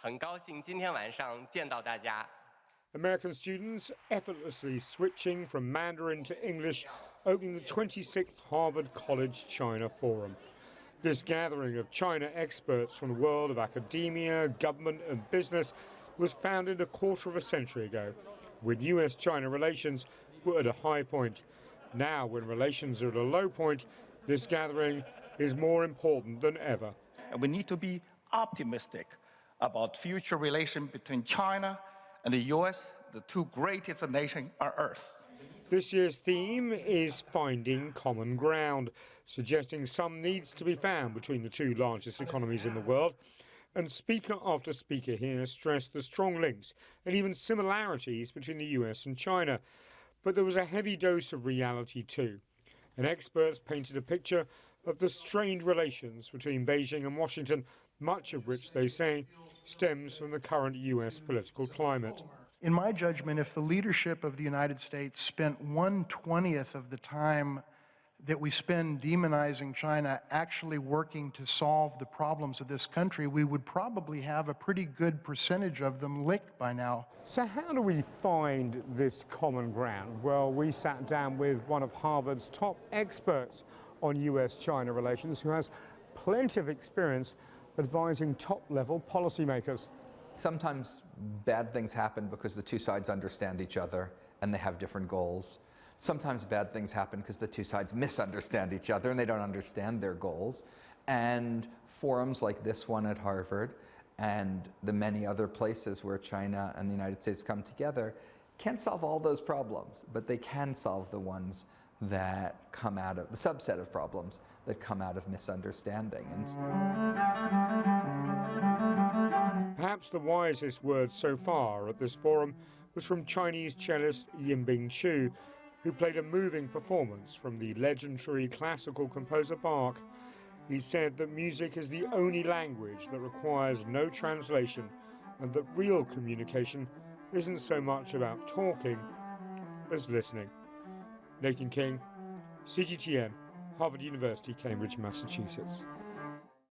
很高兴今天晚上见到大家。 American students effortlessly switching from Mandarin to English, opening the 26th Harvard College China Forum. This gathering of China experts from the world of academia, government and business was founded a quarter of a century ago, when US-China relations were at a high point. Now, when relations are at a low point, this gathering is more important than ever. And we need to be optimistic about future relations between China and the U.S., the two greatest nations on earth. This year's theme is finding common ground, suggesting some needs to be found between the two largest economies in the world. And speaker after speaker here stressed the strong links and even similarities between the US and China. But there was a heavy dose of reality too. And experts painted a picture of the strained relations between Beijing and Washington, much of which they say stems from the current US political climate. In my judgment, if the leadership of the United States spent 1/20th of the time that we spend demonizing China actually working to solve the problems of this country, we would probably have a pretty good percentage of them licked by now. So how do we find this common ground? Well, we sat down with one of Harvard's top experts on US-China relations who has plenty of experience advising top-level policymakers. Sometimes bad things happen because the two sides understand each other and they have different goals. Sometimes bad things happen because the two sides misunderstand each other and they don't understand their goals. And forums like this one at Harvard and the many other places where China and the United States come together can't solve all those problems, but they can solve the ones that come out of the subset of problems that come out of misunderstanding. And perhaps the wisest word so far at this forum was from Chinese cellist Yinbing Chu, who played a moving performance from the legendary classical composer Bach. He said that music is the only language that requires no translation and that real communication isn't so much about talking as listening. Nathan King, CGTN, Harvard University, Cambridge, Massachusetts.